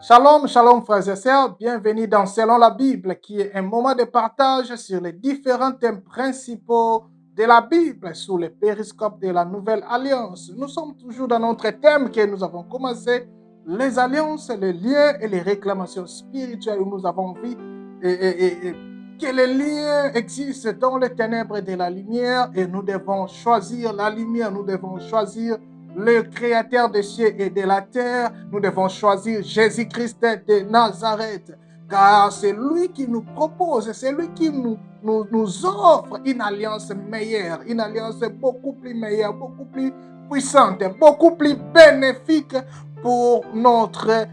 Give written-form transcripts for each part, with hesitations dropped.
Shalom, shalom frères et sœurs, bienvenue dans Selon la Bible qui est un moment de partage sur les différents thèmes principaux de la Bible sous le périscope de la Nouvelle Alliance. Nous sommes toujours dans notre thème que nous avons commencé, les alliances, les liens et les réclamations spirituelles où nous avons vu que les liens existent dans les ténèbres de la lumière et nous devons choisir la lumière, nous devons choisir le créateur des cieux et de la terre. Nous devons choisir Jésus-Christ de Nazareth, car c'est lui qui nous propose, c'est lui qui nous offre une alliance meilleure, une alliance beaucoup plus meilleure, beaucoup plus puissante, beaucoup plus bénéfique pour notre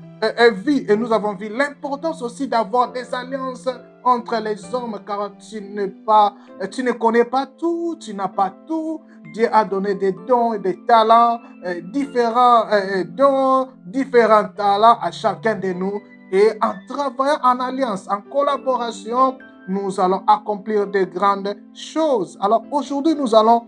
vie. Et nous avons vu l'importance aussi d'avoir des alliances entre les hommes, car tu ne connais pas tout, tu n'as pas tout. Dieu a donné des dons et des talents, différents dons, différents talents à chacun de nous. Et en travaillant en alliance, en collaboration, nous allons accomplir de grandes choses. Alors aujourd'hui, nous allons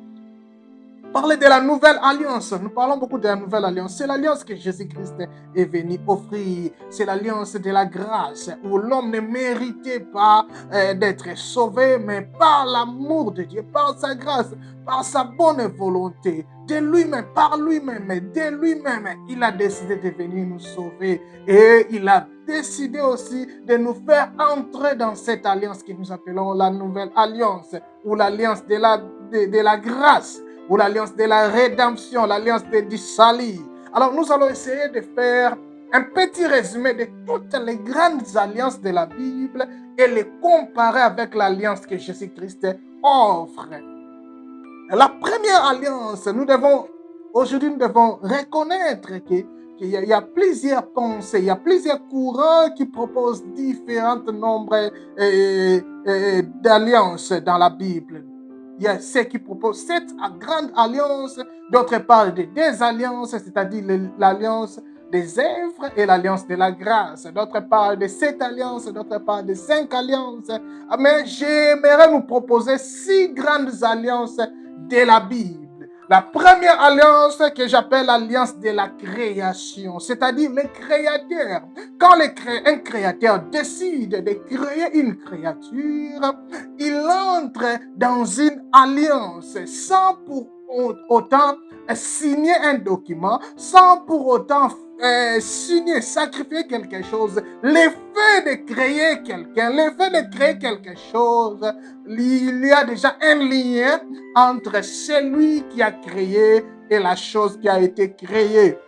parler de la nouvelle alliance. Nous parlons beaucoup de la nouvelle alliance. C'est l'alliance que Jésus-Christ est venu offrir. C'est l'alliance de la grâce où l'homme ne méritait pas d'être sauvé, mais par l'amour de Dieu, par sa grâce, par sa bonne volonté, de lui-même, par lui-même, de lui-même, il a décidé de venir nous sauver. Et il a décidé aussi de nous faire entrer dans cette alliance que nous appelons la nouvelle alliance, ou l'alliance de la grâce, ou l'alliance de la rédemption, l'alliance du salut. Alors nous allons essayer de faire un petit résumé de toutes les grandes alliances de la Bible et les comparer avec l'alliance que Jésus-Christ offre. La première alliance, aujourd'hui nous devons reconnaître qu'il y a plusieurs pensées, il y a plusieurs courants qui proposent différents nombres d'alliances dans la Bible. Il y a ceux qui proposent 7 grandes alliances, d'autres parlent de 2 alliances, c'est-à-dire l'alliance des œuvres et l'alliance de la grâce. D'autres parlent de 7 alliances, d'autres parlent de 5 alliances. Mais j'aimerais nous proposer 6 grandes alliances de la Bible. La première alliance que j'appelle l'alliance de la création, c'est-à-dire le créateur. Quand un créateur décide de créer une créature, il entre dans une alliance sans pour autant signer un document, sans pour autant signer, sacrifier quelque chose. L'effet de créer quelqu'un, l'effet de créer quelque chose, il y a déjà un lien entre celui qui a créé et la chose qui a été créée.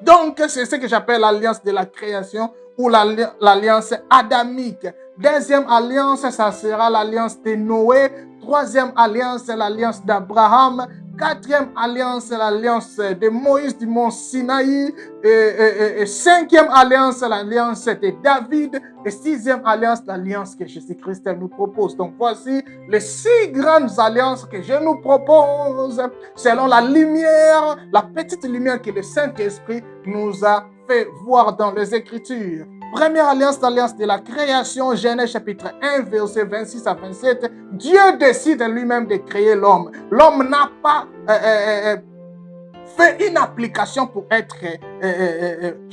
Donc, c'est ce que j'appelle l'alliance de la création ou l'alliance adamique. Deuxième alliance, ça sera l'alliance de Noé. Troisième alliance, l'alliance d'Abraham. Quatrième alliance, l'alliance de Moïse du mont Sinaï. Cinquième alliance, l'alliance de David. Et sixième alliance, l'alliance que Jésus-Christ nous propose. Donc voici les 6 grandes alliances que je nous propose selon la lumière, la petite lumière que le Saint-Esprit nous a fait voir dans les Écritures. Première alliance, l'alliance de la création, Genèse chapitre 1, verset 26 à 27. Dieu décide lui-même de créer l'homme. L'homme n'a pas fait une application pour être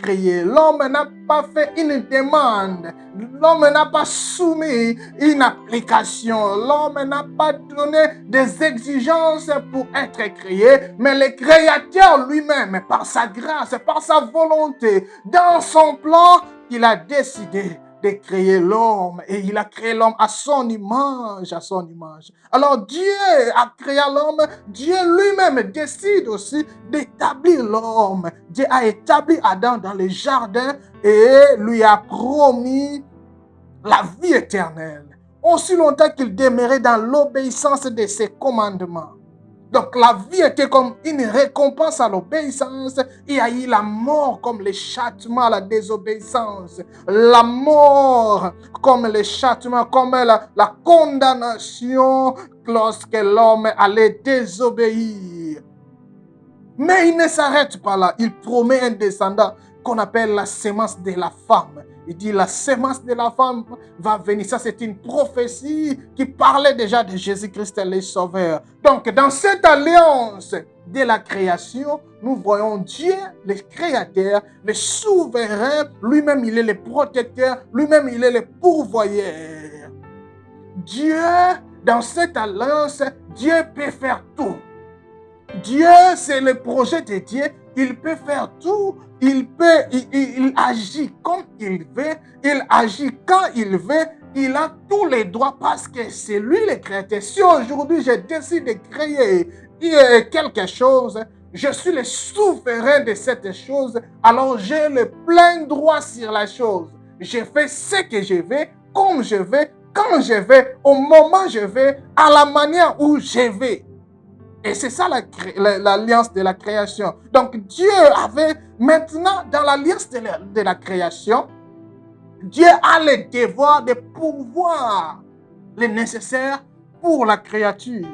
créé. L'homme n'a pas fait une demande. L'homme n'a pas soumis une application. L'homme n'a pas donné des exigences pour être créé. Mais le Créateur lui-même, par sa grâce, par sa volonté, dans son plan, il a décidé de créer l'homme et il a créé l'homme à son image, à son image. Alors Dieu a créé l'homme, Dieu lui-même décide aussi d'établir l'homme. Dieu a établi Adam dans le jardin et lui a promis la vie éternelle, aussi longtemps qu'il demeurait dans l'obéissance de ses commandements. Donc la vie était comme une récompense à l'obéissance. Il y a eu la mort comme le châtiment à la désobéissance. La mort comme le châtiment, comme la condamnation lorsque l'homme allait désobéir. Mais il ne s'arrête pas là. Il promet un descendant qu'on appelle la sémence de la femme. Il dit la sémence de la femme va venir. Ça, c'est une prophétie qui parlait déjà de Jésus-Christ, le Sauveur. Donc, dans cette alliance de la création, nous voyons Dieu, le Créateur, le Souverain. Lui-même, il est le protecteur. Lui-même, il est le pourvoyeur. Dieu, dans cette alliance, Dieu peut faire tout. Dieu, c'est le projet de Dieu. Il peut faire tout. Il agit comme il veut. Il agit quand il veut. Il a tous les droits parce que c'est lui le créateur. Si aujourd'hui je décide de créer quelque chose, je suis le souverain de cette chose. Alors j'ai le plein droit sur la chose. Je fais ce que je veux, comme je veux, quand je veux, au moment je veux, à la manière où je veux. Et c'est ça l'alliance de la création. Donc Dieu avait maintenant dans l'alliance de la création, Dieu a le devoir de pourvoir le nécessaire pour la créature.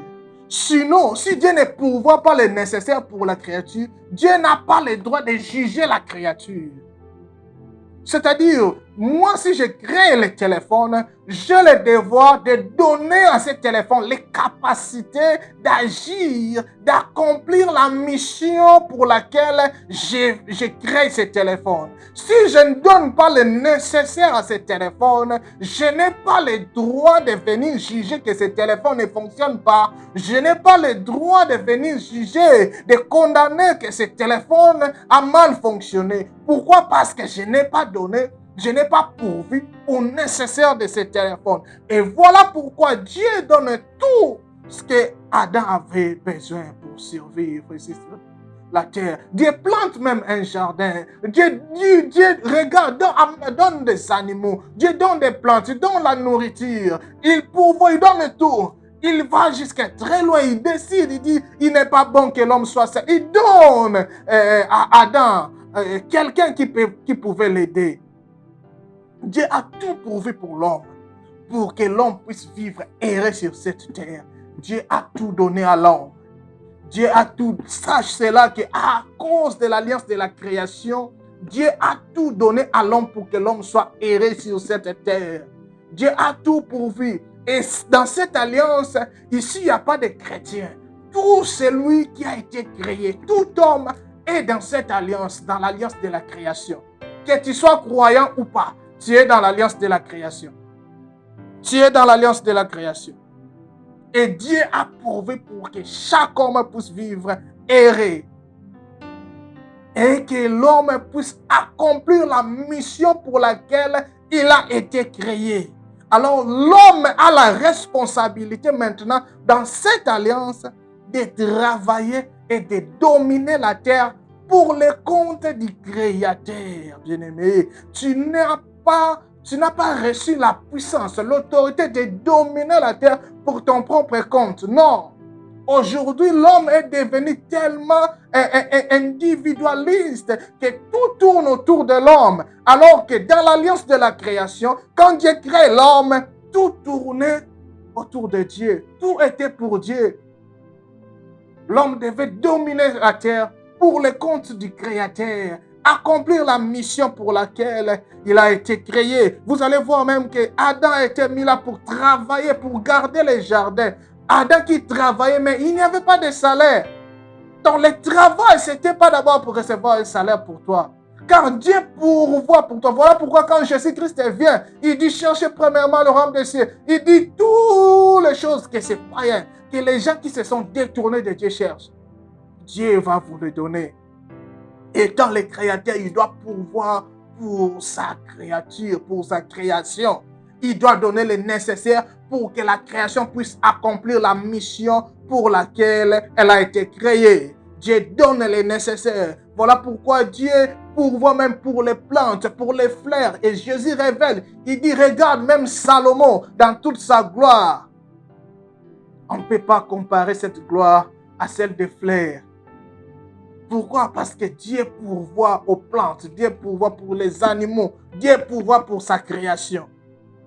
Sinon, si Dieu ne pourvoit pas le nécessaire pour la créature, Dieu n'a pas le droit de juger la créature. C'est-à-dire, moi, si je crée le téléphone, j'ai le devoir de donner à ce téléphone les capacités d'agir, d'accomplir la mission pour laquelle je crée ce téléphone. Si je ne donne pas le nécessaire à ce téléphone, je n'ai pas le droit de venir juger que ce téléphone ne fonctionne pas. Je n'ai pas le droit de venir juger, de condamner que ce téléphone a mal fonctionné. Pourquoi? Parce que je n'ai pas donné, je n'ai pas pourvu au nécessaire de ce téléphone. Et voilà pourquoi Dieu donne tout ce que Adam avait besoin pour survivre ici sur la terre. Dieu plante même un jardin. Dieu regarde, donne des animaux. Dieu donne des plantes, il donne la nourriture. Il pourvoit, il donne tout. Il va jusqu'à très loin, il décide, il dit, il n'est pas bon que l'homme soit seul. Il donne à Adam quelqu'un qui pouvait l'aider. Dieu a tout pourvu pour l'homme, pour que l'homme puisse vivre errer sur cette terre. Dieu a tout donné à l'homme. Dieu a tout. Sache cela qu'à cause de l'alliance de la création, Dieu a tout donné à l'homme pour que l'homme soit erré sur cette terre. Dieu a tout pourvu. Et dans cette alliance, ici, il n'y a pas de chrétien. Tout celui qui a été créé, tout homme est dans cette alliance, dans l'alliance de la création. Que tu sois croyant ou pas, tu es dans l'alliance de la création. Tu es dans l'alliance de la création. Et Dieu a pourvu pour que chaque homme puisse vivre erré. Et que l'homme puisse accomplir la mission pour laquelle il a été créé. Alors l'homme a la responsabilité maintenant dans cette alliance de travailler et de dominer la terre pour le compte du Créateur. Bien-aimé, tu n'as pas reçu la puissance, l'autorité de dominer la terre pour ton propre compte. Non. Aujourd'hui, l'homme est devenu tellement individualiste que tout tourne autour de l'homme. Alors que dans l'alliance de la création, quand Dieu crée l'homme, tout tournait autour de Dieu. Tout était pour Dieu. L'homme devait dominer la terre pour le compte du Créateur, accomplir la mission pour laquelle il a été créé. Vous allez voir même que Adam a été mis là pour travailler, pour garder les jardins. Adam qui travaillait, mais il n'y avait pas de salaire. Donc le travail, ce n'était pas d'abord pour recevoir un salaire pour toi. Car Dieu pourvoit pour toi. Voilà pourquoi quand Jésus-Christ vient, il dit cherchez premièrement le royaume des cieux. Il dit toutes les choses que c'est païen, que les gens qui se sont détournés de Dieu cherchent. Dieu va vous le donner. Étant le Créateur, il doit pourvoir pour sa créature, pour sa création. Il doit donner le nécessaire pour que la création puisse accomplir la mission pour laquelle elle a été créée. Dieu donne le nécessaire. Voilà pourquoi Dieu pourvoit même pour les plantes, pour les fleurs. Et Jésus révèle, il dit, regarde même Salomon dans toute sa gloire. On ne peut pas comparer cette gloire à celle des fleurs. Pourquoi? Parce que Dieu pourvoit aux plantes, Dieu pourvoit pour les animaux, Dieu pourvoit pour sa création.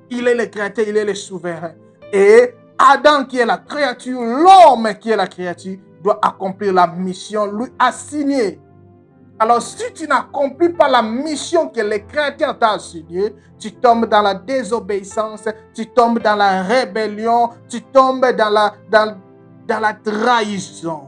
Il est le créateur, il est le souverain. Et Adam qui est la créature, l'homme qui est la créature, doit accomplir la mission lui assignée. Alors, si tu n'accomplis pas la mission que le Créateur t'a assignée, tu tombes dans la désobéissance, tu tombes dans la rébellion, tu tombes dans la trahison.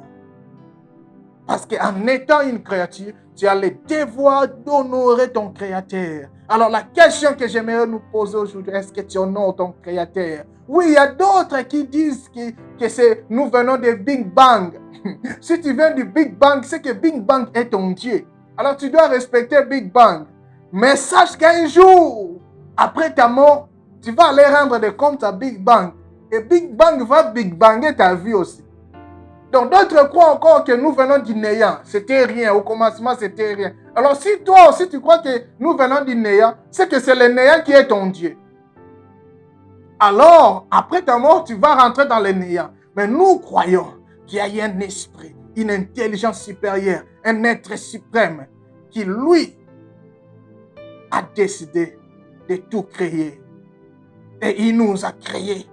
Parce qu'en étant une créature, tu as le devoir d'honorer ton Créateur. Alors, la question que j'aimerais nous poser aujourd'hui, est-ce que tu honores ton Créateur? Oui, il y a d'autres qui disent que nous venons de Big Bang. Si tu viens du Big Bang, c'est que Big Bang est ton Dieu. Alors, tu dois respecter Big Bang. Mais sache qu'un jour, après ta mort, tu vas aller rendre des comptes à Big Bang. Et Big Bang va Big Banger ta vie aussi. Donc, d'autres croient encore que nous venons du néant. C'était rien. Au commencement, c'était rien. Alors, si toi aussi, tu crois que nous venons du néant, c'est que c'est le néant qui est ton Dieu. Alors, après ta mort, tu vas rentrer dans le néant. Mais nous croyons qu'il y a un esprit, une intelligence supérieure, un être suprême qui, lui, a décidé de tout créer. Et il nous a créés.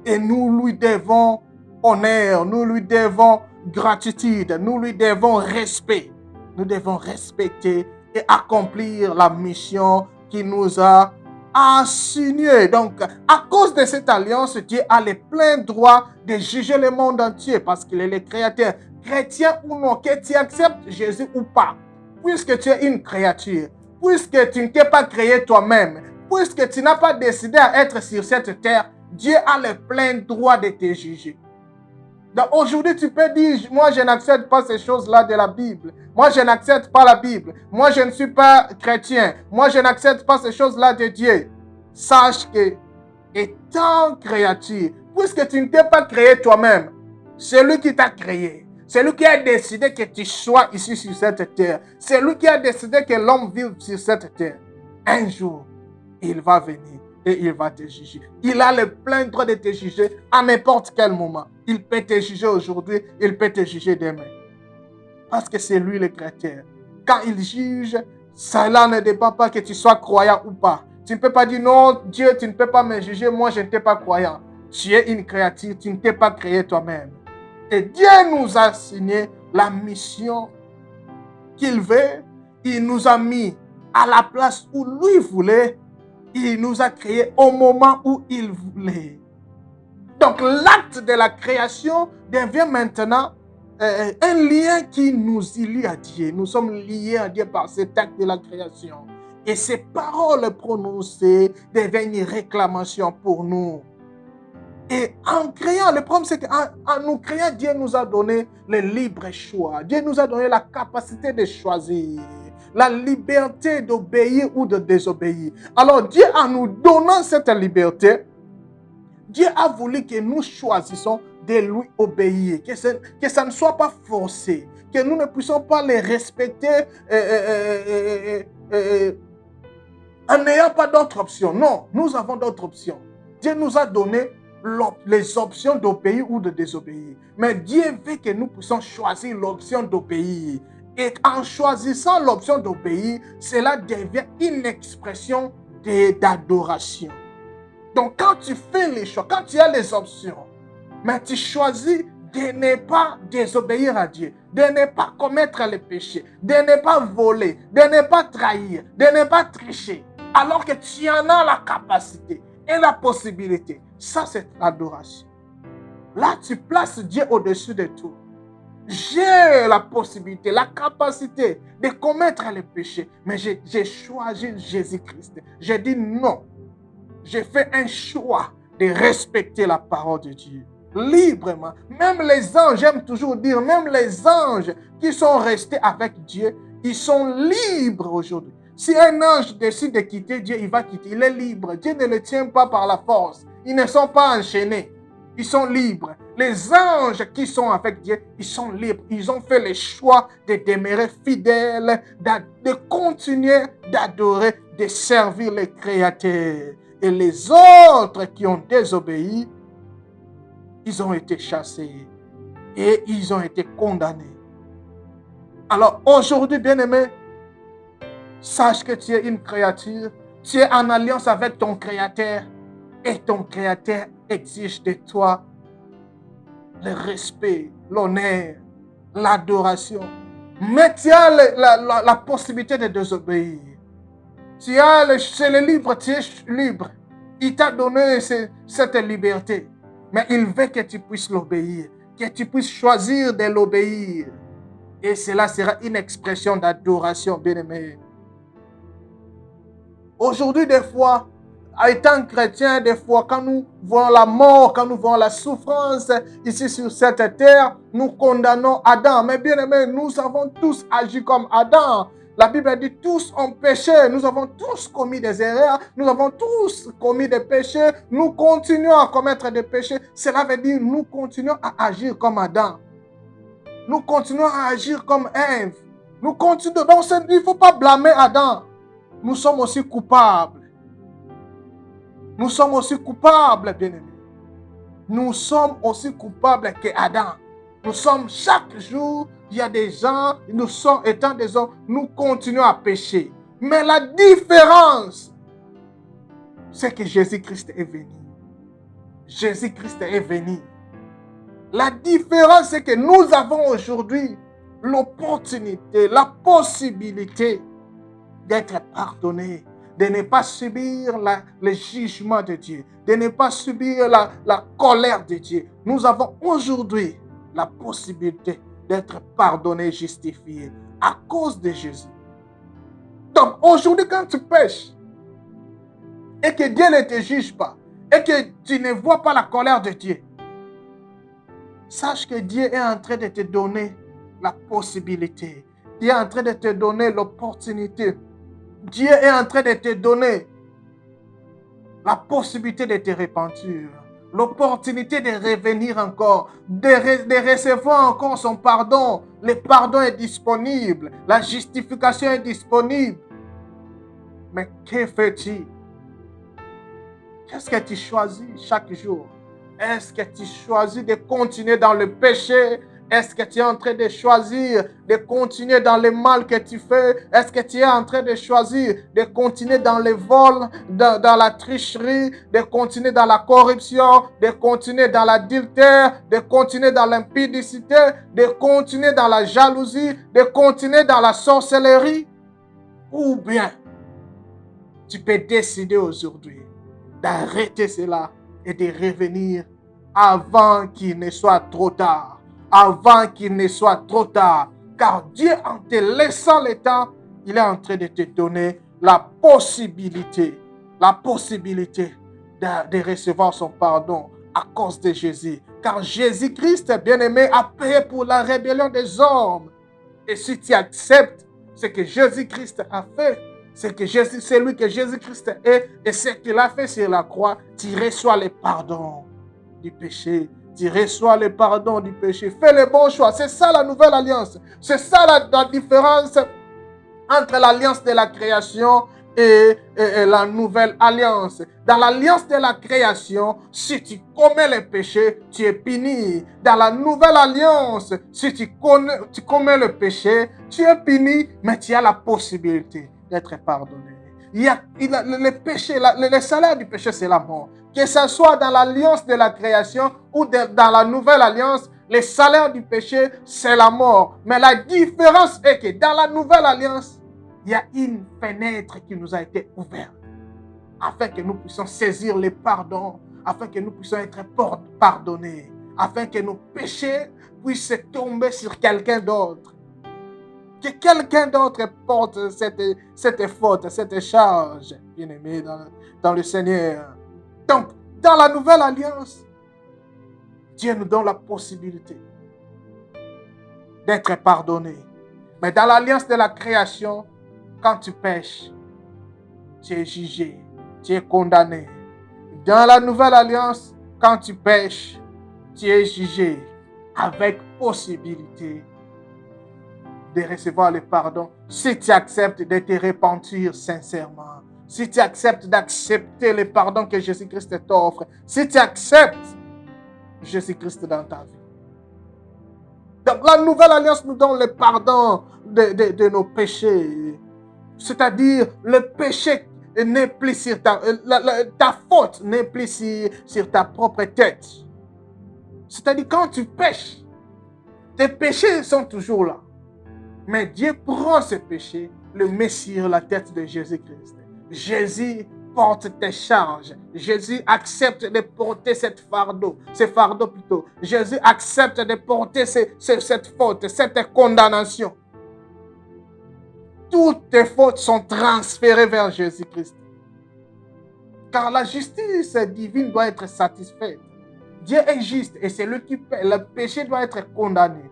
Et nous lui devons honneur, nous lui devons gratitude, nous lui devons respect. Nous devons respecter et accomplir la mission qui nous a assignée. Donc, à cause de cette alliance, Dieu a le plein droit de juger le monde entier parce qu'il est le créateur. Chrétien ou non, que tu acceptes Jésus ou pas, puisque tu es une créature, puisque tu ne t'es pas créé toi-même, puisque tu n'as pas décidé à être sur cette terre, Dieu a le plein droit de te juger. Donc aujourd'hui, tu peux dire, moi je n'accepte pas ces choses-là de la Bible. Moi je n'accepte pas la Bible. Moi je ne suis pas chrétien. Moi je n'accepte pas ces choses-là de Dieu. Sache que, étant créature, puisque tu ne t'es pas créé toi-même, c'est lui qui t'a créé. C'est lui qui a décidé que tu sois ici sur cette terre. C'est lui qui a décidé que l'homme vive sur cette terre. Un jour, il va venir et il va te juger. Il a le plein droit de te juger à n'importe quel moment. Il peut te juger aujourd'hui, il peut te juger demain. Parce que c'est lui le créateur. Quand il juge, cela ne dépend pas que tu sois croyant ou pas. Tu ne peux pas dire non, Dieu, tu ne peux pas me juger, moi je ne t'ai pas croyant. Tu es une créature, tu ne t'es pas créé toi-même. Et Dieu nous a assigné la mission qu'il veut. Il nous a mis à la place où lui voulait. Il nous a créés au moment où il voulait. Donc l'acte de la création devient maintenant un lien qui nous lie à Dieu. Nous sommes liés à Dieu par cet acte de la création. Et ces paroles prononcées deviennent une réclamation pour nous. Et en créant, le problème c'est qu'en nous créant, Dieu nous a donné le libre choix. Dieu nous a donné la capacité de choisir, la liberté d'obéir ou de désobéir. Alors Dieu, en nous donnant cette liberté, Dieu a voulu que nous choisissons de lui obéir, que ça ne soit pas forcé, que nous ne puissions pas les respecter en n'ayant pas d'autres options. Non, nous avons d'autres options. Dieu nous a donné les options d'obéir ou de désobéir. Mais Dieu veut que nous puissions choisir l'option d'obéir. Et en choisissant l'option d'obéir, cela devient une expression d'adoration. Donc quand tu fais les choix, quand tu as les options, mais tu choisis de ne pas désobéir à Dieu, de ne pas commettre les péchés, de ne pas voler, de ne pas trahir, de ne pas tricher, alors que tu en as la capacité et la possibilité. Ça, c'est l'adoration. Là, tu places Dieu au-dessus de tout. J'ai la possibilité, la capacité de commettre les péchés, mais j'ai choisi Jésus-Christ. J'ai dit non. J'ai fait un choix de respecter la parole de Dieu librement. Même les anges, j'aime toujours dire, même les anges qui sont restés avec Dieu, ils sont libres aujourd'hui. Si un ange décide de quitter Dieu, il va quitter. Il est libre. Dieu ne le tient pas par la force. Ils ne sont pas enchaînés. Ils sont libres. Les anges qui sont avec Dieu, ils sont libres. Ils ont fait le choix de demeurer fidèles, de continuer d'adorer, de servir le Créateur. Et les autres qui ont désobéi, ils ont été chassés et ils ont été condamnés. Alors aujourd'hui, bien-aimé, sache que tu es une créature, tu es en alliance avec ton Créateur et ton Créateur exige de toi le respect, l'honneur, l'adoration. Mais tu as la possibilité de désobéir. C'est le libre, tu es libre. Il t'a donné cette liberté. Mais il veut que tu puisses l'obéir, que tu puisses choisir de l'obéir. Et cela sera une expression d'adoration, bien-aimé. Aujourd'hui, des fois, étant chrétien, des fois, quand nous voyons la mort, quand nous voyons la souffrance ici sur cette terre, nous condamnons Adam. Mais bien aimé, nous avons tous agi comme Adam. La Bible dit tous ont péché. Nous avons tous commis des erreurs. Nous avons tous commis des péchés. Nous continuons à commettre des péchés. Cela veut dire nous continuons à agir comme Adam. Nous continuons à agir comme Ève. Nous continuons. Donc, il ne faut pas blâmer Adam. Nous sommes aussi coupables. Nous sommes aussi coupables, bien-aimés. Nous sommes aussi coupables qu'Adam. Nous sommes chaque jour, il y a des gens, nous sommes étant des hommes, nous continuons à pécher. Mais la différence, c'est que Jésus-Christ est venu. Jésus-Christ est venu. La différence, c'est que nous avons aujourd'hui l'opportunité, la possibilité d'être pardonnés, de ne pas subir le jugement de Dieu, de ne pas subir la colère de Dieu. Nous avons aujourd'hui la possibilité d'être pardonnés, justifiés à cause de Jésus. Donc aujourd'hui, quand tu pêches et que Dieu ne te juge pas et que tu ne vois pas la colère de Dieu, sache que Dieu est en train de te donner la possibilité. Dieu est en train de te donner l'opportunité. Dieu est en train de te donner la possibilité de te repentir, l'opportunité de revenir encore, de recevoir encore son pardon. Le pardon est disponible, la justification est disponible. Mais que fais-tu? Qu'est-ce que tu choisis chaque jour? Est-ce que tu choisis de continuer dans le péché? Est-ce que tu es en train de choisir de continuer dans le mal que tu fais? Est-ce que tu es en train de choisir de continuer dans le vol, dans la tricherie, de continuer dans la corruption, de continuer dans l'adultère, de continuer dans l'impudicité, de continuer dans la jalousie, de continuer dans la sorcellerie? Ou bien, tu peux décider aujourd'hui d'arrêter cela et de revenir avant qu'il ne soit trop tard. Avant qu'il ne soit trop tard. Car Dieu, en te laissant le temps, il est en train de te donner la possibilité de recevoir son pardon à cause de Jésus. Car Jésus-Christ, bien-aimé, a payé pour la rébellion des hommes. Et si tu acceptes ce que Jésus-Christ a fait, c'est lui que Jésus-Christ est, et ce qu'il a fait sur la croix, tu reçois le pardon du péché. Tu reçois le pardon du péché. Fais le bon choix. C'est ça la nouvelle alliance. C'est ça la différence entre l'alliance de la création et la nouvelle alliance. Dans l'alliance de la création, si tu commets le péché, tu es puni. Dans la nouvelle alliance, si tu commets le péché, tu es puni, mais tu as la possibilité d'être pardonné. Le péché, le salaire du péché, c'est la mort. Que ce soit dans l'alliance de la création ou dans la nouvelle alliance, le salaire du péché, c'est la mort. Mais la différence est que dans la nouvelle alliance, il y a une fenêtre qui nous a été ouverte afin que nous puissions saisir le pardon, afin que nous puissions être pardonnés, afin que nos péchés puissent tomber sur quelqu'un d'autre. Que quelqu'un d'autre porte cette faute, cette charge, bien-aimé dans le Seigneur. Donc, dans la nouvelle alliance, Dieu nous donne la possibilité d'être pardonné. Mais dans l'alliance de la création, quand tu pêches, tu es jugé, tu es condamné. Dans la nouvelle alliance, quand tu pêches, tu es jugé avec possibilité de recevoir le pardon si tu acceptes de te repentir sincèrement. Si tu acceptes d'accepter le pardon que Jésus-Christ t'offre. Si tu acceptes Jésus-Christ dans ta vie. Donc la nouvelle alliance nous donne le pardon de nos péchés. C'est-à-dire le péché n'est plus sur ta faute n'est plus sur ta propre tête. C'est-à-dire quand tu pêches, tes péchés sont toujours là. Mais Dieu prend ce péché, le met sur la tête de Jésus-Christ. Jésus porte tes charges. Jésus accepte de porter ce fardeau plutôt. Jésus accepte de porter cette faute, cette condamnation. Toutes tes fautes sont transférées vers Jésus-Christ. Car la justice divine doit être satisfaite. Dieu est juste et c'est lui qui paie. Le péché doit être condamné.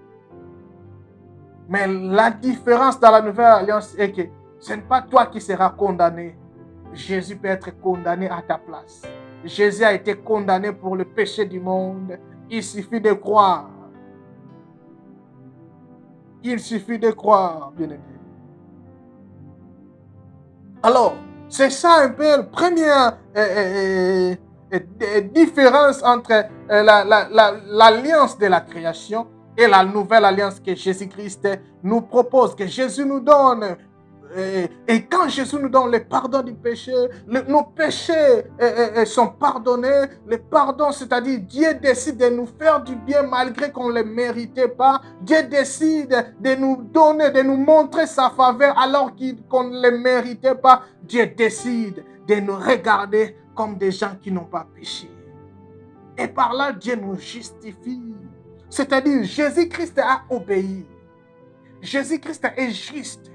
Mais la différence dans la nouvelle alliance est que ce n'est pas toi qui seras condamné. Jésus peut être condamné à ta place. Jésus a été condamné pour le péché du monde. Il suffit de croire. Il suffit de croire, bien-aimé. Alors, c'est ça un peu la première différence entre l'alliance de la création et la nouvelle alliance que Jésus-Christ nous propose, que Jésus nous donne. Et quand Jésus nous donne le pardon du péché, nos péchés sont pardonnés. Le pardon, c'est-à-dire Dieu décide de nous faire du bien malgré qu'on ne le méritait pas. Dieu décide de nous donner, de nous montrer sa faveur alors qu'on ne le méritait pas. Dieu décide de nous regarder comme des gens qui n'ont pas péché. Et par là, Dieu nous justifie. C'est-à-dire, Jésus-Christ a obéi. Jésus-Christ est juste.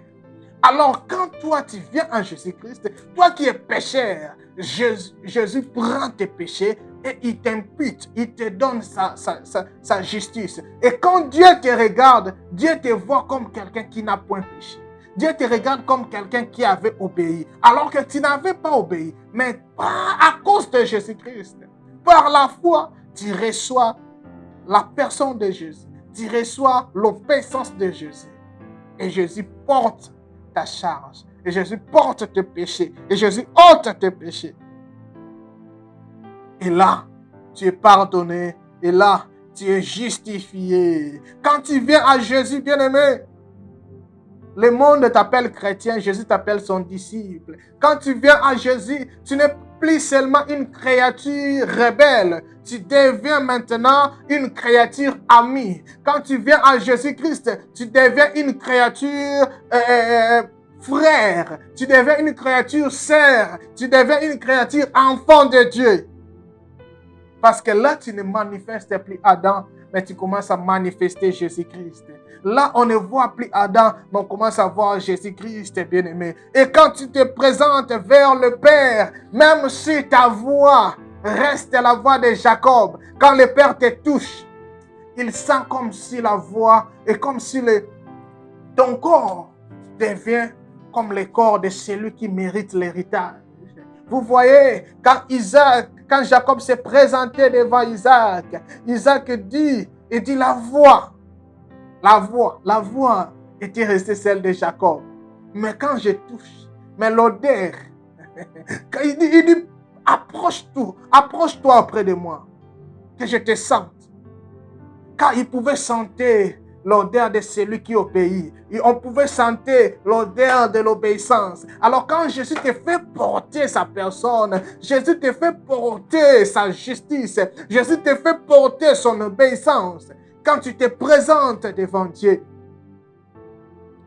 Alors, quand toi, tu viens à Jésus-Christ, toi qui es pécheur, Jésus prend tes péchés et il t'impute, il te donne sa justice. Et quand Dieu te regarde, Dieu te voit comme quelqu'un qui n'a point péché. Dieu te regarde comme quelqu'un qui avait obéi, alors que tu n'avais pas obéi. Mais pas à cause de Jésus-Christ. Par la foi, tu reçois la personne de Jésus. Tu reçois l'obéissance de Jésus. Et Jésus porte ta charge. Et Jésus porte tes péchés. Et Jésus ôte tes péchés. Et là, tu es pardonné. Et là, tu es justifié. Quand tu viens à Jésus, bien-aimé, le monde t'appelle chrétien, Jésus t'appelle son disciple. Quand tu viens à Jésus, tu n'es plus seulement une créature rebelle. Tu deviens maintenant une créature amie. Quand tu viens à Jésus-Christ, tu deviens une créature frère. Tu deviens une créature sœur. Tu deviens une créature enfant de Dieu. Parce que là, tu ne manifestes plus Adam, mais tu commences à manifester Jésus-Christ. Là, on ne voit plus Adam, mais on commence à voir Jésus-Christ, bien-aimé. Et quand tu te présentes vers le Père, même si ta voix reste la voix de Jacob, quand le Père te touche, il sent comme si la voix est comme si ton corps devient comme le corps de celui qui mérite l'héritage. Vous voyez, quand Jacob s'est présenté devant Isaac, Isaac dit la voix était restée celle de Jacob. Mais quand je touche, mais l'odeur, il dit approche-toi auprès de moi, que je te sente. Car il pouvait sentir l'odeur de celui qui obéit. Et on pouvait sentir l'odeur de l'obéissance. Alors quand Jésus te fait porter sa personne, Jésus te fait porter sa justice, Jésus te fait porter son obéissance. Quand tu te présentes devant Dieu,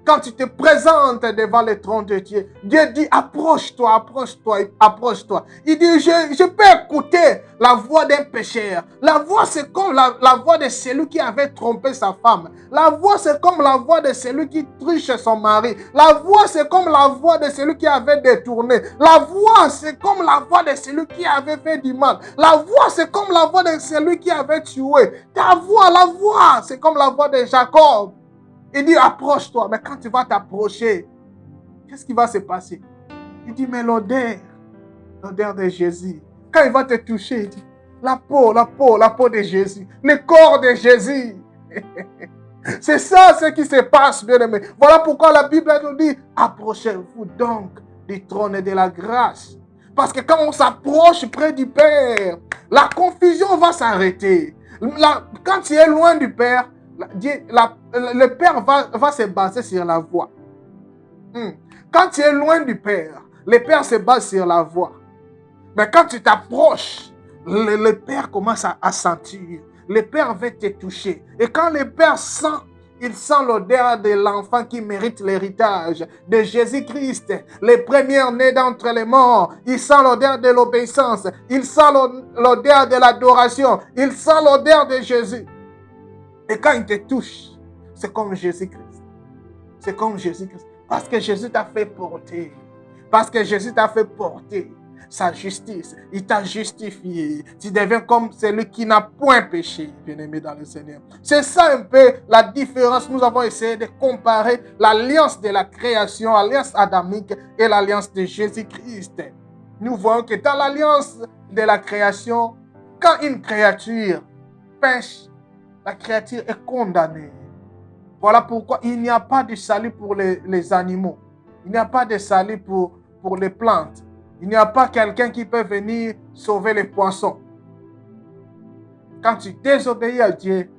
quand tu te présentes devant le trône de Dieu, Dieu dit approche-toi, approche-toi, approche-toi. Il dit je peux écouter la voix d'un pécheur. La voix c'est comme la voix de celui qui avait trompé sa femme. La voix c'est comme la voix de celui qui triche son mari. La voix c'est comme la voix de celui qui avait détourné. La voix c'est comme la voix de celui qui avait fait du mal. La voix c'est comme la voix de celui qui avait tué. La voix c'est comme la voix de Jacob. Il dit approche-toi, mais quand tu vas t'approcher, qu'est-ce qui va se passer? Il dit mais l'odeur de Jésus. Quand il va te toucher, il dit la peau de Jésus, le corps de Jésus. C'est ça ce qui se passe, bien-aimé. Voilà pourquoi la Bible nous dit approchez-vous donc du trône de la grâce. Parce que quand on s'approche près du Père, la confusion va s'arrêter. Quand tu es loin du Père, le Père va se baser sur la voix. Quand tu es loin du Père, le Père se base sur la voix. Mais quand tu t'approches, le Père commence à sentir. Le Père va te toucher. Et quand le Père sent Il sent l'odeur de l'enfant qui mérite l'héritage de Jésus-Christ, les premiers-nés d'entre les morts. Il sent l'odeur de l'obéissance. Il sent l'odeur de l'adoration. Il sent l'odeur de Jésus. Et quand il te touche, c'est comme Jésus-Christ. C'est comme Jésus-Christ. Parce que Jésus t'a fait porter. Parce que Jésus t'a fait porter sa justice. Il t'a justifié. Tu deviens comme celui qui n'a point péché, bien-aimé dans le Seigneur. C'est ça un peu la différence. Nous avons essayé de comparer l'alliance de la création, l'alliance adamique et l'alliance de Jésus-Christ. Nous voyons que dans l'alliance de la création, quand une créature pêche, la créature est condamnée. Voilà pourquoi il n'y a pas de salut pour les animaux. Il n'y a pas de salut pour les plantes. Il n'y a pas quelqu'un qui peut venir sauver les poissons. Quand tu désobéis à Dieu,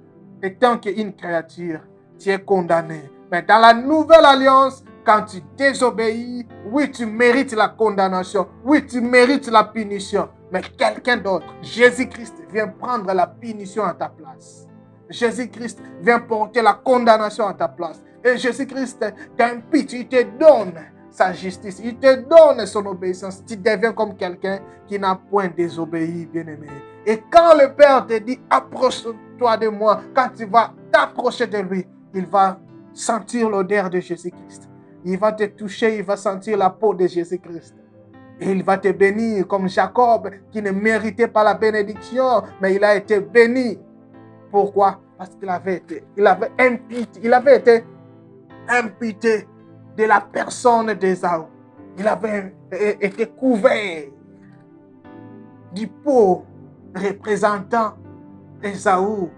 et tant qu'une créature, tu es condamné. Mais dans la nouvelle alliance, quand tu désobéis, oui, tu mérites la condamnation. Oui, tu mérites la punition. Mais quelqu'un d'autre, Jésus-Christ, vient prendre la punition à ta place. Jésus-Christ vient porter la condamnation à ta place. Et Jésus-Christ t'impute, il te donne sa justice, il te donne son obéissance. Tu deviens comme quelqu'un qui n'a point désobéi, bien-aimé. Et quand le Père te dit, approche-toi de moi, quand tu vas t'approcher de lui, il va sentir l'odeur de Jésus-Christ. Il va te toucher, il va sentir la peau de Jésus-Christ. Et il va te bénir comme Jacob, qui ne méritait pas la bénédiction, mais il a été béni. Pourquoi? Parce qu'il avait été imputé de la personne d'Ésaü. Il avait été couvert du pot représentant Ésaü.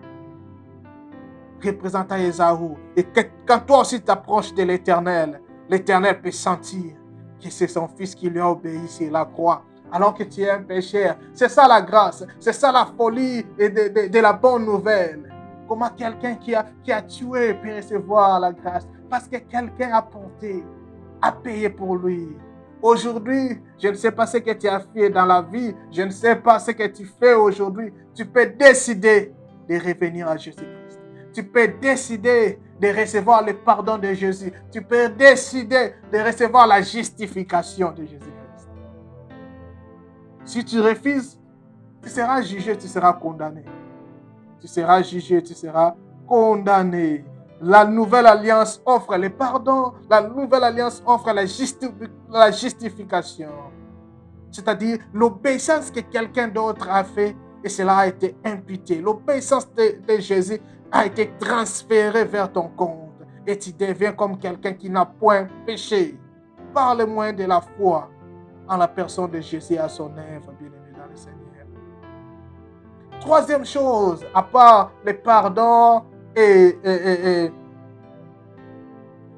Et quand toi aussi t'approches de l'Éternel, l'Éternel peut sentir que c'est son fils qui lui a obéi sur la croix. Alors que tu es un pécheur. C'est ça la grâce. C'est ça la folie de la bonne nouvelle. Comment quelqu'un qui a tué peut recevoir la grâce? Parce que quelqu'un a porté, a payé pour lui. Aujourd'hui, je ne sais pas ce que tu as fait dans la vie. Je ne sais pas ce que tu fais aujourd'hui. Tu peux décider de revenir à Jésus-Christ. Tu peux décider de recevoir le pardon de Jésus. Tu peux décider de recevoir la justification de Jésus-Christ. Si tu refuses, tu seras jugé, tu seras condamné. Tu seras jugé, tu seras condamné. La nouvelle alliance offre le pardon. La nouvelle alliance offre la justification. C'est-à-dire l'obéissance que quelqu'un d'autre a fait et cela a été imputé. L'obéissance de Jésus a été transférée vers ton compte et tu deviens comme quelqu'un qui n'a point péché. Parle-moi de la foi en la personne de Jésus à son œuvre, bien-aimé dans le Seigneur. Troisième chose, à part le pardon et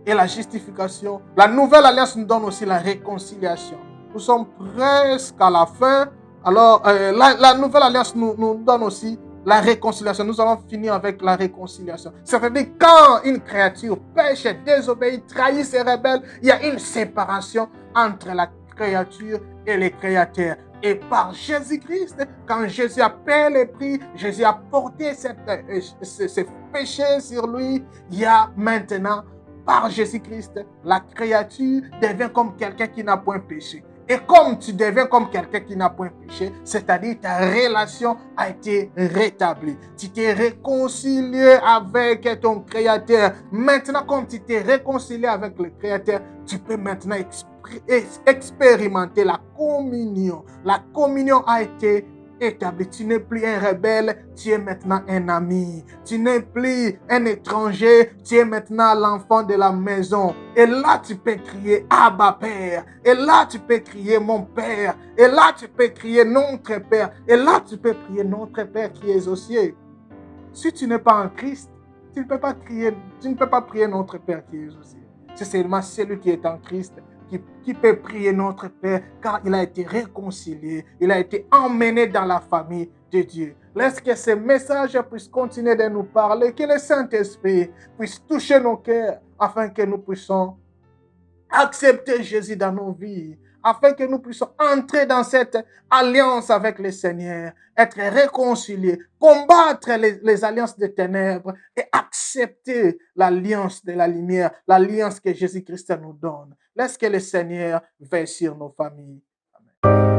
la justification, la nouvelle alliance nous donne aussi la réconciliation. Nous sommes presque à la fin. Alors, la nouvelle alliance nous donne aussi la réconciliation. Nous allons finir avec la réconciliation. C'est-à-dire quand une créature pêche, désobéit, trahit, se rebelle, il y a une séparation entre la créature et le créateur. Et par Jésus-Christ, quand Jésus a payé le prix, Jésus a porté ce péché sur lui, il y a maintenant, par Jésus-Christ, la créature devient comme quelqu'un qui n'a point péché. Et comme tu deviens comme quelqu'un qui n'a point péché, c'est-à-dire ta relation a été rétablie. Tu t'es réconcilié avec ton Créateur. Maintenant, comme tu t'es réconcilié avec le Créateur, tu peux maintenant expérimenter la communion. La communion a été établie. Tu n'es plus un rebelle, tu es maintenant un ami. Tu n'es plus un étranger, tu es maintenant l'enfant de la maison. Et là, tu peux crier Abba Père. Et là, tu peux crier mon Père. Et là, tu peux crier notre Père. Et là, tu peux prier notre Père qui est aux cieux. Si tu n'es pas en Christ, tu ne peux pas prier notre Père qui est aux cieux. C'est seulement celui qui est en Christ qui peut prier notre Père, car il a été réconcilié, il a été emmené dans la famille de Dieu. Laisse que ce message puisse continuer de nous parler, que le Saint-Esprit puisse toucher nos cœurs, afin que nous puissions accepter Jésus dans nos vies, afin que nous puissions entrer dans cette alliance avec le Seigneur, être réconciliés, combattre les alliances des ténèbres et accepter l'alliance de la lumière, l'alliance que Jésus-Christ nous donne. Laisse que le Seigneur veille sur nos familles. Amen.